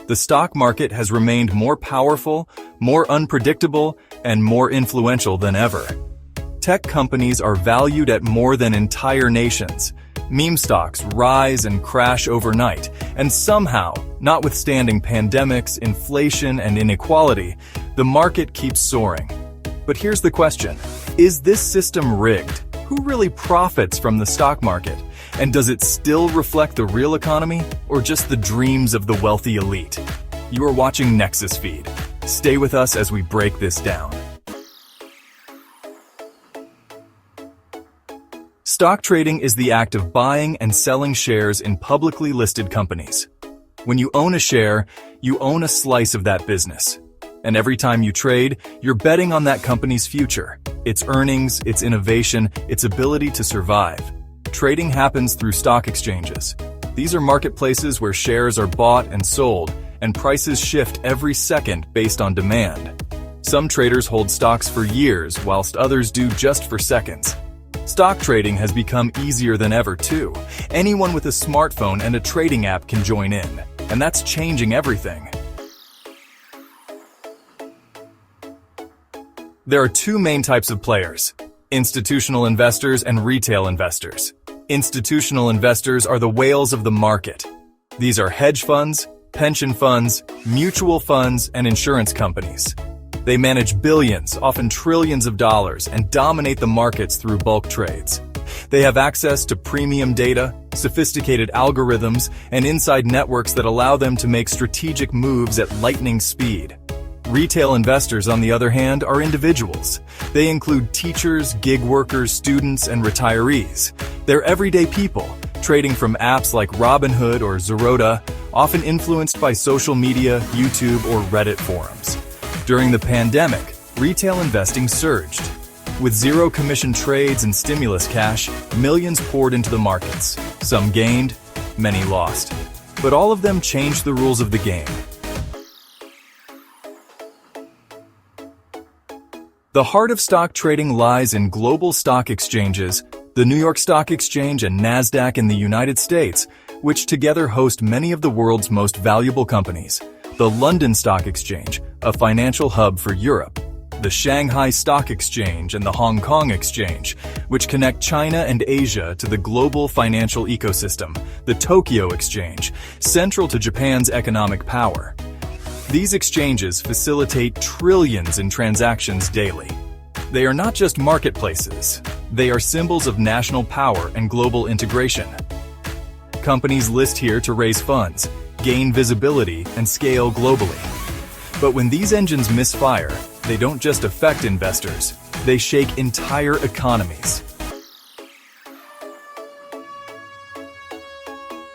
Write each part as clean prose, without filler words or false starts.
the stock market has remained more powerful, more unpredictable, and more influential than ever. Tech companies are valued at more than entire nations. Meme stocks rise and crash overnight, and somehow, notwithstanding pandemics, inflation, and inequality, the market keeps soaring. But here's the question: is this system rigged? Who really profits from the stock market? And does it still reflect the real economy, or just the dreams of the wealthy elite? You are watching Nexus-Feed. Stay with us as we break this down. Stock trading is the act of buying and selling shares in publicly listed companies. When you own a share, you own a slice of that business. And every time you trade, you're betting on that company's future, its earnings, its innovation, its ability to survive. Trading happens through stock exchanges. These are marketplaces where shares are bought and sold, and prices shift every second based on demand. Some traders hold stocks for years, whilst others do just for seconds. Stock trading has become easier than ever, too. Anyone with a smartphone and a trading app can join in, and that's changing everything. There are two main types of players: institutional investors and retail investors. Institutional investors are the whales of the market. These are hedge funds, pension funds, mutual funds, and insurance companies. They manage billions, often trillions of dollars, and dominate the markets through bulk trades. They have access to premium data, sophisticated algorithms, and inside networks that allow them to make strategic moves at lightning speed. Retail investors, on the other hand, are individuals. They include teachers, gig workers, students, and retirees. They're everyday people, trading from apps like Robinhood or Zerodha, often influenced by social media, YouTube, or Reddit forums. During the pandemic, retail investing surged. With zero-commission trades and stimulus cash, millions poured into the markets. Some gained, many lost. But all of them changed the rules of the game. The heart of stock trading lies in global stock exchanges, the New York Stock Exchange and Nasdaq in the United States, which together host many of the world's most valuable companies. The London Stock Exchange, a financial hub for Europe. The Shanghai Stock Exchange and the Hong Kong Exchange, which connect China and Asia to the global financial ecosystem. The Tokyo Exchange, central to Japan's economic power. These exchanges facilitate trillions in transactions daily. They are not just marketplaces. They are symbols of national power and global integration. Companies list here to raise funds, gain visibility, and scale globally. But when these engines misfire, they don't just affect investors, they shake entire economies.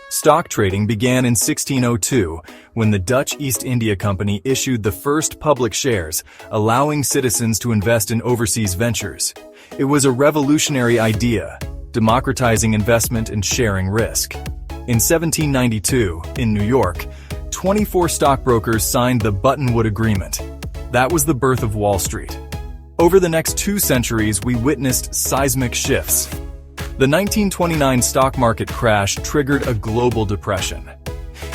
Stock trading began in 1602, when the Dutch East India Company issued the first public shares, allowing citizens to invest in overseas ventures. It was a revolutionary idea, democratizing investment and sharing risk. In 1792, in New York, 24 stockbrokers signed the Buttonwood Agreement. That was the birth of Wall Street. Over the next 2 centuries, we witnessed seismic shifts. The 1929 stock market crash triggered a global depression.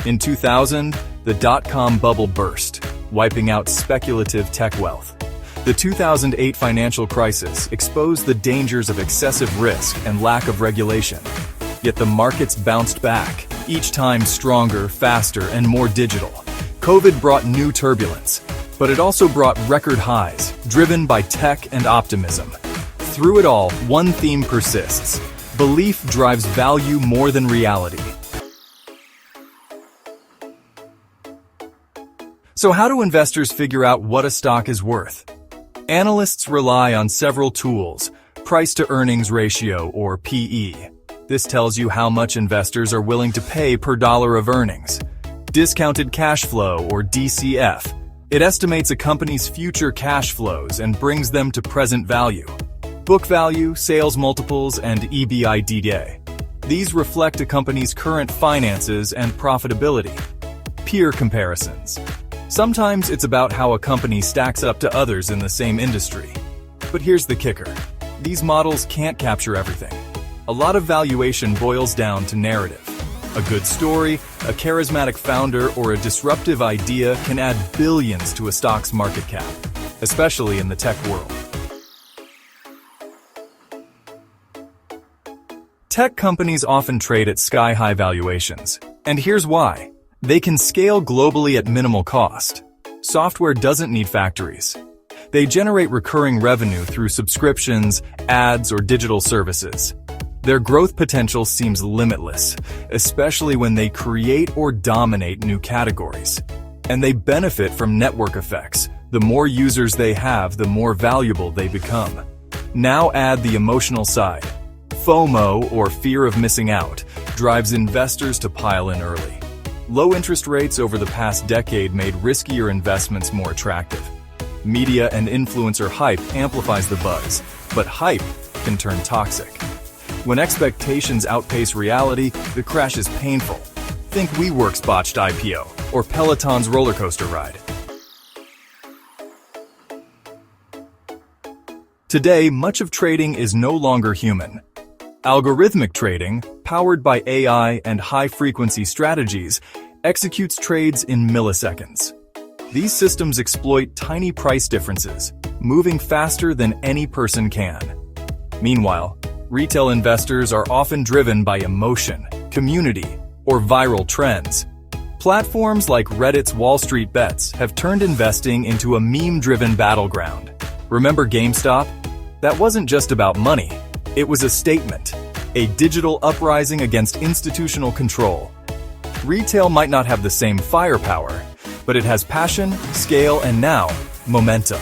In 2000, the dot-com bubble burst, wiping out speculative tech wealth. The 2008 financial crisis exposed the dangers of excessive risk and lack of regulation. Yet the markets bounced back, each time stronger, faster, and more digital. COVID brought new turbulence, but it also brought record highs, driven by tech and optimism. Through it all, one theme persists: belief drives value more than reality. So how do investors figure out what a stock is worth? Analysts rely on several tools: price-to-earnings ratio, or PE. This tells you how much investors are willing to pay per dollar of earnings. Discounted cash flow, or DCF. It estimates a company's future cash flows and brings them to present value. Book value, sales multiples, and EBITDA. These reflect a company's current finances and profitability. Peer comparisons. Sometimes it's about how a company stacks up to others in the same industry. But here's the kicker. These models can't capture everything. A lot of valuation boils down to narrative. A good story, a charismatic founder, or a disruptive idea can add billions to a stock's market cap, especially in the tech world. Tech companies often trade at sky-high valuations, and here's why. They can scale globally at minimal cost. Software doesn't need factories. They generate recurring revenue through subscriptions, ads, or digital services. Their growth potential seems limitless, especially when they create or dominate new categories. And they benefit from network effects. The more users they have, the more valuable they become. Now add the emotional side. FOMO, or fear of missing out, drives investors to pile in early. Low interest rates over the past decade made riskier investments more attractive. Media and influencer hype amplifies the buzz, but hype can turn toxic. When expectations outpace reality, the crash is painful. Think WeWork's botched IPO, or Peloton's roller coaster ride. Today, much of trading is no longer human. Algorithmic trading, powered by AI and high-frequency strategies, executes trades in milliseconds. These systems exploit tiny price differences, moving faster than any person can. Meanwhile, retail investors are often driven by emotion, community, or viral trends. Platforms like Reddit's Wall Street Bets have turned investing into a meme-driven battleground. Remember GameStop? That wasn't just about money. It was a statement, a digital uprising against institutional control. Retail might not have the same firepower, but it has passion, scale, and now, momentum.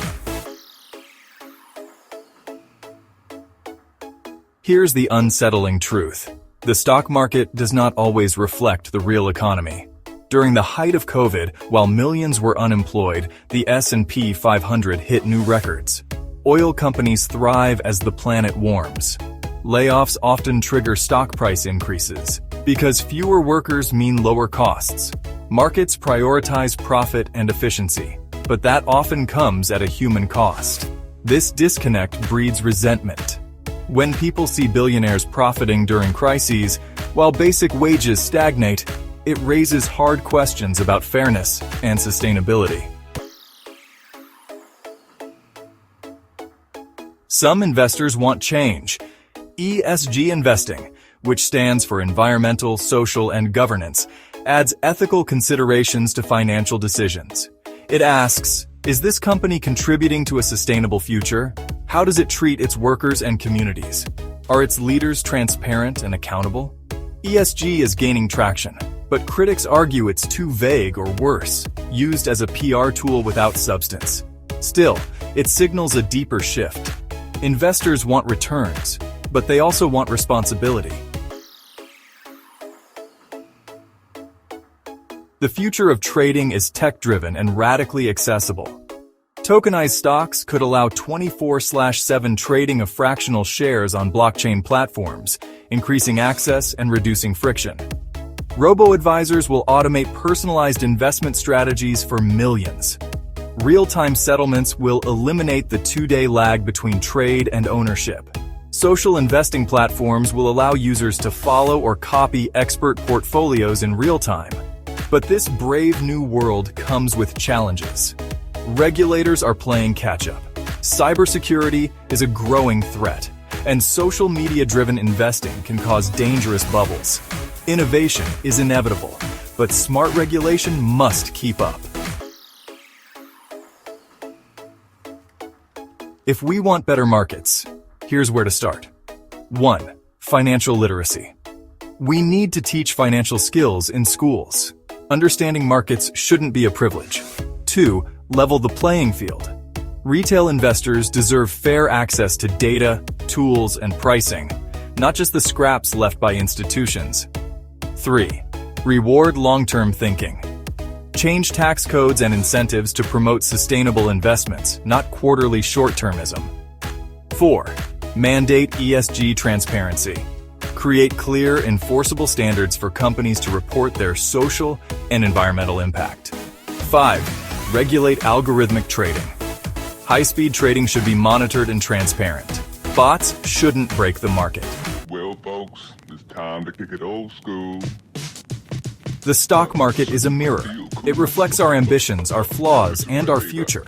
Here's the unsettling truth. The stock market does not always reflect the real economy. During the height of COVID, while millions were unemployed, the S&P 500 hit new records. Oil companies thrive as the planet warms. Layoffs often trigger stock price increases. Because fewer workers mean lower costs. Markets prioritize profit and efficiency, but that often comes at a human cost. This disconnect breeds resentment. When people see billionaires profiting during crises, while basic wages stagnate, it raises hard questions about fairness and sustainability. Some investors want change. ESG investing, which stands for environmental, social, and governance, adds ethical considerations to financial decisions. It asks, is this company contributing to a sustainable future? How does it treat its workers and communities? Are its leaders transparent and accountable? ESG is gaining traction, but critics argue it's too vague or worse, used as a PR tool without substance. Still, it signals a deeper shift. Investors want returns, but they also want responsibility. The future of trading is tech-driven and radically accessible. Tokenized stocks could allow 24/7 trading of fractional shares on blockchain platforms, increasing access and reducing friction. Robo-advisors will automate personalized investment strategies for millions. Real-time settlements will eliminate the 2-day lag between trade and ownership. Social investing platforms will allow users to follow or copy expert portfolios in real time. But this brave new world comes with challenges. Regulators are playing catch-up. Cybersecurity is a growing threat, and social media-driven investing can cause dangerous bubbles. Innovation is inevitable, but smart regulation must keep up. If we want better markets, here's where to start. 1. Financial literacy. We need to teach financial skills in schools. Understanding markets shouldn't be a privilege. 2. Level the playing field. Retail investors deserve fair access to data, tools, and pricing, not just the scraps left by institutions. 3. Reward long-term thinking. Change tax codes and incentives to promote sustainable investments, not quarterly short-termism. 4. Mandate ESG transparency. Create clear, enforceable standards for companies to report their social and environmental impact. 5. Regulate algorithmic trading. High-speed trading should be monitored and transparent. Bots shouldn't break the market. Well, folks, it's time to kick it old school. The stock market is a mirror. It reflects our ambitions, our flaws, and our future.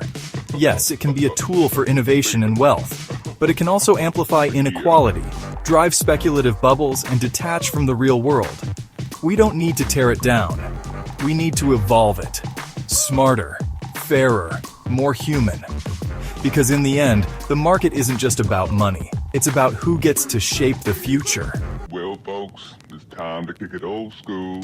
Yes, it can be a tool for innovation and wealth, but it can also amplify inequality, drive speculative bubbles, and detach from the real world. We don't need to tear it down. We need to evolve it. Smarter, fairer, more human. Because in the end, the market isn't just about money. It's about who gets to shape the future. Well, folks, it's time to kick it old school.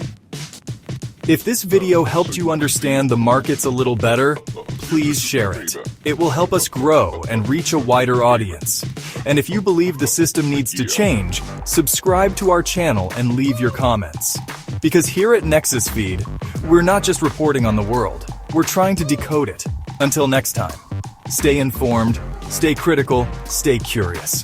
If this video helped you understand the markets a little better, please share it. It will help us grow and reach a wider audience. And if you believe the system needs to change, subscribe to our channel and leave your comments. Because here at Nexus-Feed, we're not just reporting on the world, we're trying to decode it. Until next time, stay informed, stay critical, stay curious.